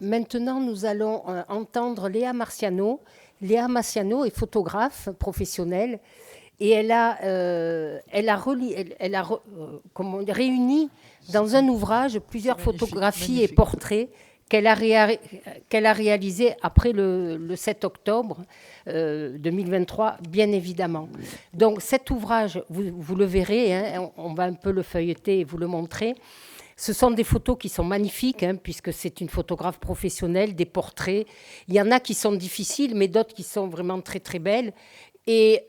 Maintenant, nous allons entendre Léa Marciano. Léa Marciano est photographe professionnelle et réuni dans un ouvrage plusieurs photographies magnifique. et portraits qu'elle a réalisés après le 7 octobre 2023, bien évidemment. Donc cet ouvrage, vous le verrez, hein, on va un peu le feuilleter et vous le montrer. Ce sont des photos qui sont magnifiques, hein, puisque c'est une photographe professionnelle, des portraits. Il y en a qui sont difficiles, mais d'autres qui sont vraiment très, très belles. Et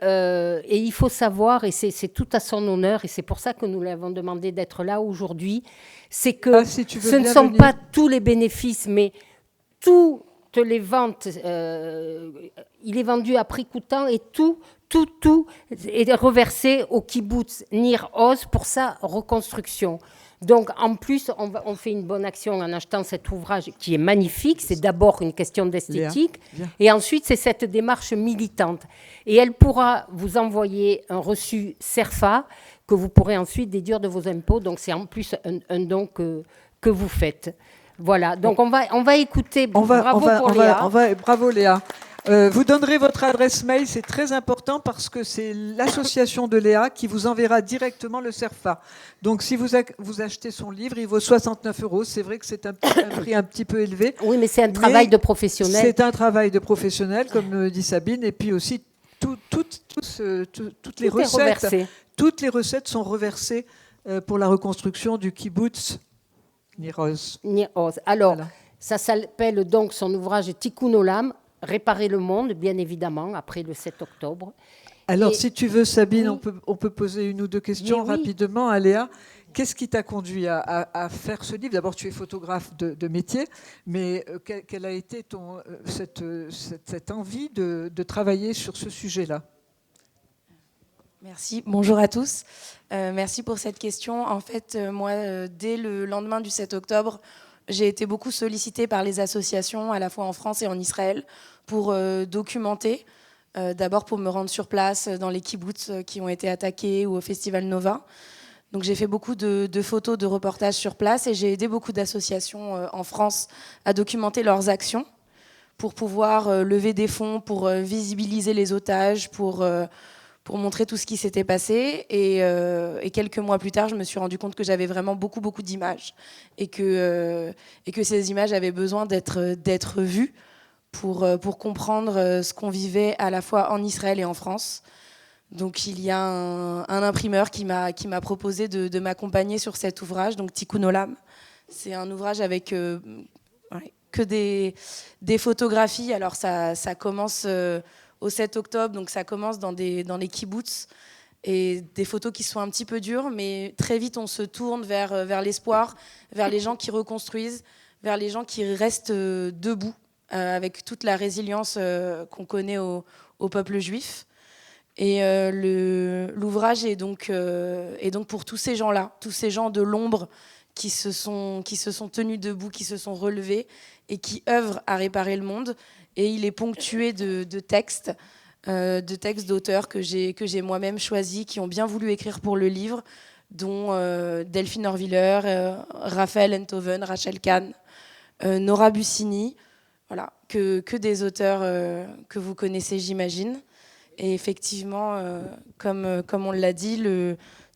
il faut savoir, et c'est tout à son honneur, et c'est pour ça que nous lui avons demandé d'être là aujourd'hui, c'est que Si ce ne sont pas tous les bénéfices, mais toutes les ventes, il est vendu à prix coûtant et tout est reversé au kibbutz Nir Oz pour sa reconstruction. Donc, en plus, on fait une bonne action en achetant cet ouvrage qui est magnifique. C'est d'abord une question d'esthétique. Et ensuite, c'est cette démarche militante. Et elle pourra vous envoyer un reçu CERFA que vous pourrez ensuite déduire de vos impôts. Donc, c'est en plus un don que vous faites. Voilà. Donc, on va écouter. Bravo pour Léa. Bravo, Léa. Vous donnerez votre adresse mail, c'est très important parce que c'est l'association de Léa qui vous enverra directement le CERFA. Donc si vous achetez son livre, il vaut 69 €. C'est vrai que c'est un prix un petit peu élevé. Oui, mais c'est un travail de professionnel. C'est un travail de professionnel, comme dit Sabine. Et puis aussi, toutes les recettes, toutes les recettes sont reversées pour la reconstruction du kibbutz Nir Oz. Alors, voilà. Ça s'appelle donc son ouvrage Tikkun Olam, Réparer le monde, bien évidemment, après le 7 octobre. Alors, si tu veux, Sabine, on peut poser une ou deux questions rapidement à Léa. Qu'est-ce qui t'a conduit à faire ce livre ? D'abord, tu es photographe de métier, mais quelle a été cette envie de travailler sur ce sujet-là ? Merci. Bonjour à tous. Merci pour cette question. En fait, moi, dès le lendemain du 7 octobre, j'ai été beaucoup sollicitée par les associations, à la fois en France et en Israël, pour documenter. D'abord pour me rendre sur place dans les kibbutz qui ont été attaqués ou au Festival Nova. Donc j'ai fait beaucoup de photos, de reportages sur place et j'ai aidé beaucoup d'associations en France à documenter leurs actions pour pouvoir lever des fonds, pour visibiliser les otages, pour montrer tout ce qui s'était passé. Et quelques mois plus tard, je me suis rendu compte que j'avais vraiment beaucoup d'images et que ces images avaient besoin d'être vues pour comprendre ce qu'on vivait à la fois en Israël et en France. Donc il y a un imprimeur qui m'a proposé de m'accompagner sur cet ouvrage, donc Tikkun Olam. C'est un ouvrage avec que des photographies. Alors ça commence au 7 octobre, donc ça commence dans les kibbutz, et des photos qui sont un petit peu dures, mais très vite on se tourne vers l'espoir, vers les gens qui reconstruisent, vers les gens qui restent debout, avec toute la résilience qu'on connaît au peuple juif. Et l'ouvrage est donc pour tous ces gens-là, tous ces gens de l'ombre qui se sont tenus debout, qui se sont relevés et qui œuvrent à réparer le monde. Et il est ponctué de textes d'auteurs que j'ai moi-même choisis, qui ont bien voulu écrire pour le livre, dont Delphine Orwiller, Raphaël Enthoven, Rachel Kahn, Nora Bussini, voilà, que des auteurs que vous connaissez, j'imagine. Et effectivement, comme on l'a dit,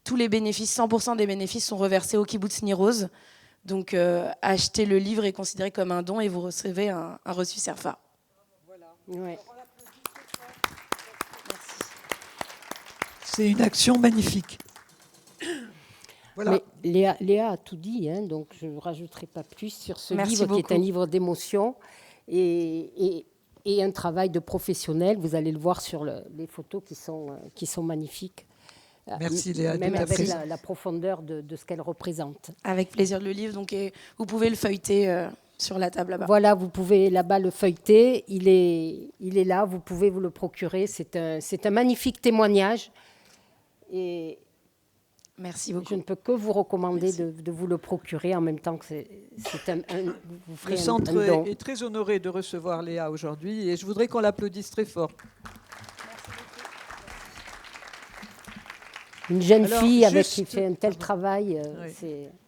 tous les bénéfices, 100% des bénéfices sont reversés au kibbutz Nir Oz. Donc, acheter le livre est considéré comme un don et vous recevez un reçu CERFA. Voilà. Ouais. C'est une action magnifique. Voilà. Mais Léa a tout dit, hein, donc je ne rajouterai pas plus sur ce livre qui est un livre d'émotion et un travail de professionnel. Vous allez le voir sur les photos qui sont magnifiques. Merci Léa. Même avec la profondeur de ce qu'elle représente. Avec plaisir le livre, donc vous pouvez le feuilleter sur la table là-bas. Voilà, vous pouvez là-bas le feuilleter. Il est là, vous pouvez vous le procurer. C'est un magnifique témoignage. Et merci beaucoup. Je ne peux que vous recommander de vous le procurer en même temps que vous ferez le centre est très honoré de recevoir Léa aujourd'hui et je voudrais qu'on l'applaudisse très fort. Une jeune fille qui fait un tel travail.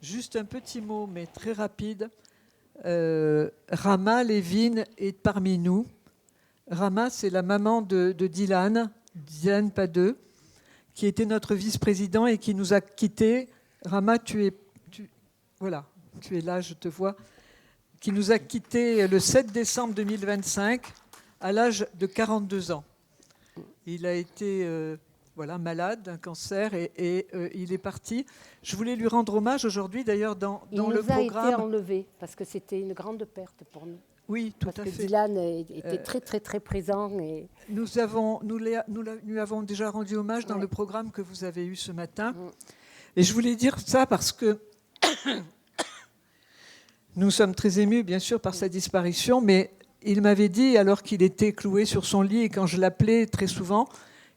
Juste un petit mot, mais très rapide. Rama Levine est parmi nous. Rama, c'est la maman de Dylan Padeux, qui était notre vice-président et qui nous a quittés. Rama, tu es là, je te vois, qui nous a quittés le 7 décembre 2025 à l'âge de 42 ans. Il a été malade d'un cancer et il est parti. Je voulais lui rendre hommage aujourd'hui, d'ailleurs, dans le programme. Il nous a été enlevé parce que c'était une grande perte pour nous. Oui, tout parce à que fait. Dylan était très, très, très présent. Et... Nous lui avons déjà rendu hommage dans le programme que vous avez eu ce matin. Et je voulais dire ça parce que nous sommes très émus, bien sûr, par sa disparition, mais il m'avait dit, alors qu'il était cloué sur son lit, et quand je l'appelais très souvent,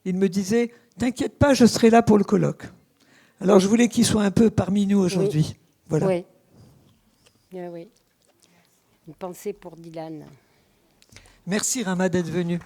il me disait « T'inquiète pas, je serai là pour le colloque ». Alors je voulais qu'il soit un peu parmi nous aujourd'hui. Oui. Voilà. Oui. Oui. Une pensée pour Dylan. Merci Rama d'être venu.